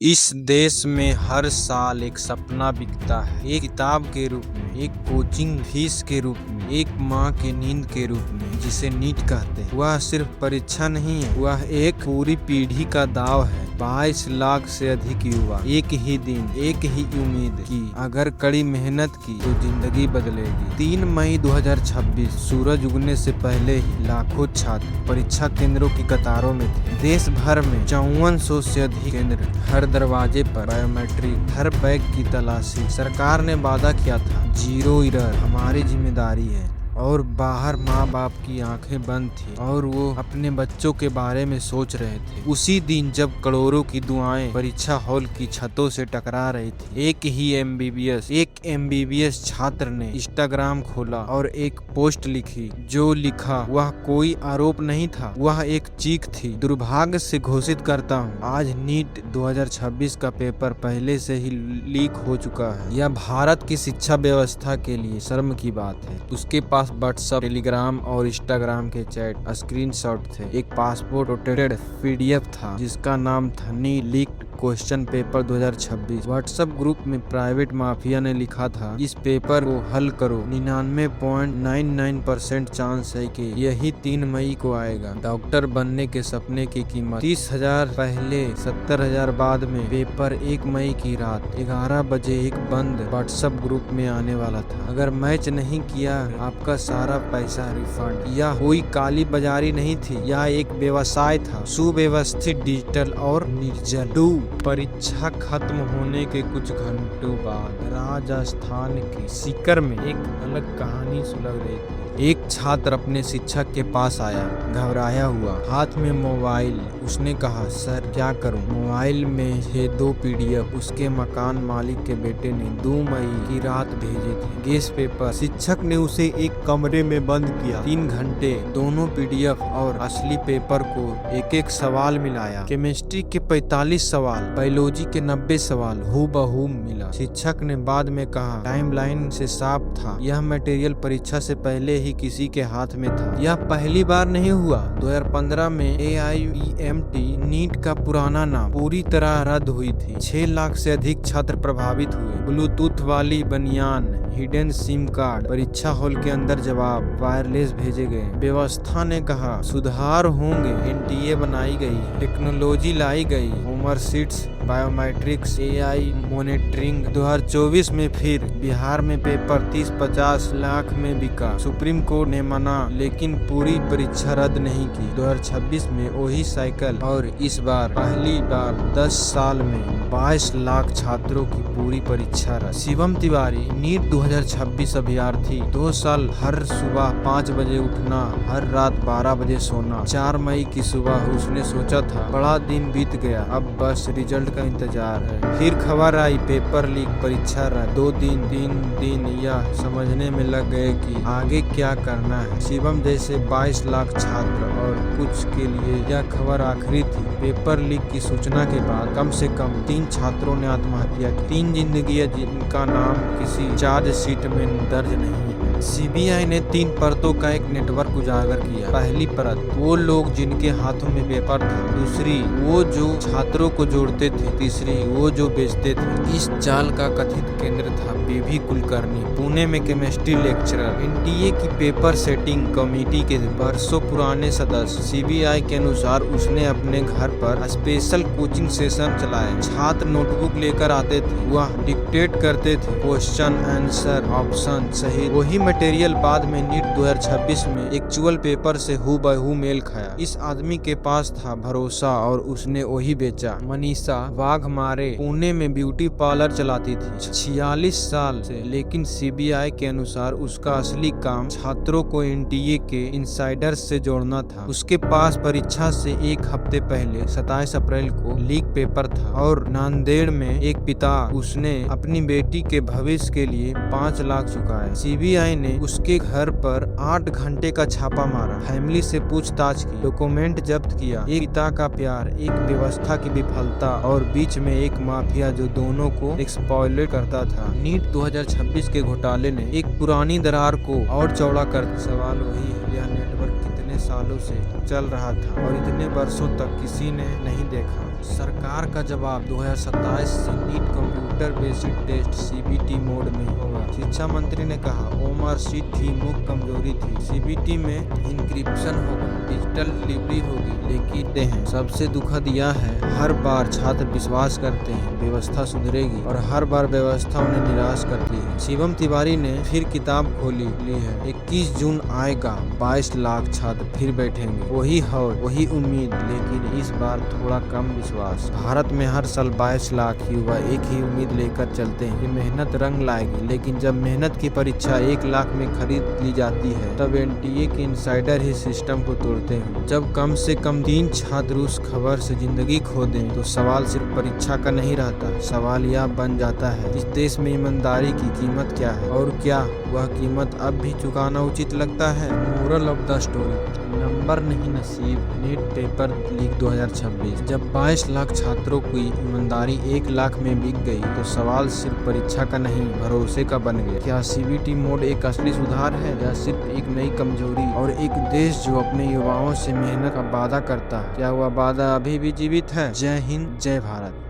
इस देश में हर साल एक सपना बिकता है, एक किताब के रूप में, एक कोचिंग फीस के रूप में, एक माँ की नींद के रूप में, जिसे नीट कहते हैं। वह सिर्फ परीक्षा नहीं है, वह एक पूरी पीढ़ी का दाव है। 22 लाख से अधिक युवा, एक ही दिन, एक ही उम्मीद की अगर कड़ी मेहनत की तो जिंदगी बदलेगी। 3 मई 2026 सूरज उगने से पहले ही लाखों छात्र परीक्षा केंद्रों की कतारों में थे। देश भर में 5400 से अधिक केंद्र, हर दरवाजे पर बायोमेट्रिक, हर बैग की तलाशी। सरकार ने वादा किया था, 0 एरर हमारी जिम्मेदारी है। और बाहर माँ बाप की आंखें बंद थी और वो अपने बच्चों के बारे में सोच रहे थे। उसी दिन जब करोड़ों की दुआएं परीक्षा हॉल की छतों से टकरा रही थी, एक एमबीबीएस छात्र ने इंस्टाग्राम खोला और एक पोस्ट लिखी। जो लिखा वह कोई आरोप नहीं था, वह एक चीख थी। दुर्भाग्य से घोषित करता हूँ, आज नीट 2026 का पेपर पहले से ही लीक हो चुका है। यह भारत की शिक्षा व्यवस्था के लिए शर्म की बात है। उसके पास व्हाट्सएप, टेलीग्राम और इंस्टाग्राम के चैट स्क्रीनशॉट थे। एक पासपोर्ट रोटेटेड पीडीएफ था जिसका नाम था NEET leaked question paper 2026। WhatsApp group में प्राइवेट माफिया ने लिखा था, इस पेपर को हल करो, 99.99% चांस है कि यही 3 मई को आएगा। डॉक्टर बनने के सपने की कीमत 30,000 पहले, 70,000 बाद में। पेपर 1 मई की रात 11 बजे एक बंद व्हाट्सएप ग्रुप में आने वाला था। अगर मैच नहीं किया आपका सारा पैसा रिफंड। यह कोई काली बाजारी नहीं थी, यह एक व्यवसाय था, सुव्यवस्थित, डिजिटल और निर्जल। परीक्षा खत्म होने के कुछ घंटों बाद राजस्थान के सीकर में एक अलग कहानी सुलग रही थी। एक छात्र अपने शिक्षक के पास आया, घबराया हुआ, हाथ में मोबाइल। उसने कहा, सर क्या करूं? मोबाइल में थे 2 पीडीएफ। उसके मकान मालिक के बेटे ने 2 मई की रात भेजे थे। Guess paper. शिक्षक ने उसे एक कमरे में बंद किया। 3 घंटे दोनों पीडीएफ और असली पेपर को एक एक सवाल मिलाया। केमिस्ट्री के 45 सवाल, बायोलॉजी के 90 सवाल हूबहू मिला। शिक्षक ने बाद में कहा, टाइमलाइन से साफ था, यह मटेरियल परीक्षा से पहले ही किसी के हाथ में था। यह पहली बार नहीं हुआ। 2015 में AIMT नीट का पुराना नाम पूरी तरह रद्द हुई थी। 6 लाख से अधिक छात्र प्रभावित हुए। ब्लूटूथ वाली बनियान, हिडन सिम कार्ड, परीक्षा हॉल के अंदर जवाब वायरलेस भेजे गए। व्यवस्था ने कहा, सुधार होंगे। NTA बनाई गई, टेक्नोलॉजी लाई गई, homework sheets, biometrics, AI monitoring. 2024 में फिर बिहार में पेपर 30-50 लाख में बिका। सुप्रीम कोर्ट ने मना, लेकिन पूरी परीक्षा रद्द नहीं की। 2026 में वही साइकिल, और इस बार पहली बार 10 साल में 22 लाख छात्रों की पूरी परीक्षा रद्द। शिवम तिवारी, नीट 2026 अभ्यर्थी। 2 साल हर सुबह 5 बजे उठना, हर रात 12 बजे सोना। 4 मई की सुबह उसने सोचा था, बड़ा दिन बीत गया, अब बस रिजल्ट का इंतजार है। फिर खबर आई, पेपर लीक, परीक्षा रद्द। 2 दिन, 3 दिन यह समझने में लग गए कि आगे क्या करना है। शिवम जैसे 22 लाख छात्र और कुछ के लिए यह खबर आखिरी थी। पेपर लीक की सूचना के बाद कम से कम 3 छात्रों ने आत्महत्या की। 3 जिंदगियां जिनका नाम किसी चार्जशीट में दर्ज नहीं है। CBI ने 3 परतों का एक नेटवर्क उजागर किया। पहली परत, वो लोग जिनके हाथों में पेपर था। दूसरी, वो जो छात्रों को जोड़ते थे। तीसरी, वो जो बेचते थे। इस जाल का कथित केंद्र था PV कुलकर्णी, पुणे में केमिस्ट्री लेक्चरर, NTA की पेपर सेटिंग कमेटी के वर्षों पुराने सदस्य। CBI के अनुसार उसने अपने घर पर स्पेशल कोचिंग सेशन चलाए। छात्र नोटबुक लेकर आते थे, वह डिक्टेट करते थे, क्वेश्चन आंसर ऑप्शन सही। वही मटेरियल बाद में नीट 2026 में एक्चुअल पेपर से हूबहू मेल खाया। इस आदमी के पास था भरोसा और उसने वही बेचा। मनीषा वाघमारे पुणे में ब्यूटी पार्लर चलाती थी, 46 साल से, लेकिन CBI के अनुसार उसका असली काम छात्रों को NTA के इनसाइडर्स से जोड़ना था। उसके पास परीक्षा से 1 हफ्ते पहले 27 अप्रैल को लीक पेपर था। और नांदेड़ में एक पिता, उसने अपनी बेटी के भविष्य के लिए 5 लाख चुकाए। CBI ने उसके घर पर 8 घंटे का छापा मारा, फैमिली से पूछताछ की, डॉक्यूमेंट जब्त किया। एक पिता का प्यार, एक व्यवस्था की विफलता और बीच में एक माफिया जो दोनों को एक्सप्लॉइट करता था। नीट 2026 के घोटाले ने एक पुरानी दरार को और चौड़ा कर। सवाल वही है, यह नेटवर्क कितने सालों से चल रहा था और इतने वर्षों तक किसी ने नहीं देखा। सरकार का जवाब 2027 से NEET computer based test CBT mode में होगा। शिक्षा मंत्री ने कहा ओमर सीट ही मुख्य कमजोरी थी। सीबीटी में इंक्रिप्शन होगा, डिजिटल डिलीवरी होगी, लेकिन सबसे दुखद यह है हर बार छात्र विश्वास करते हैं व्यवस्था सुधरेगी और हर बार व्यवस्था उन्हें निराश करती है। शिवम तिवारी ने फिर किताब खोली ली है। 21 जून आएगा, 22 लाख छात्र फिर बैठेंगे, वही हौल वही उम्मीद, लेकिन इस बार थोड़ा कम विश्वास। भारत में हर साल 22 लाख युवा एक ही उम्मीद लेकर चलते हैं कि मेहनत रंग लाएगी, लेकिन जब मेहनत की परीक्षा 1 लाख में खरीद ली जाती है तब एनटीए के इनसाइडर ही सिस्टम को तोड़ते हैं। जब कम से कम 3 छात्र उस खबर से जिंदगी खो दें तो सवाल सिर्फ परीक्षा का नहीं रहता, सवाल यह बन जाता है इस देश में ईमानदारी की कीमत क्या है और क्या वह कीमत अब भी चुकाना उचित लगता है। Moral of the story, number नहीं नसीब। NEET paper leak 2026। जब 22 लाख छात्रों की ईमानदारी 1 लाख में बिक गई तो सवाल सिर्फ परीक्षा का नहीं भरोसे का बन गया। क्या सीबीटी मोड एक असली सुधार है या सिर्फ एक नई कमजोरी? और एक देश जो अपने युवाओं से मेहनत का वादा करता है, क्या वह वादा अभी भी जीवित है? जय हिंद, जय भारत।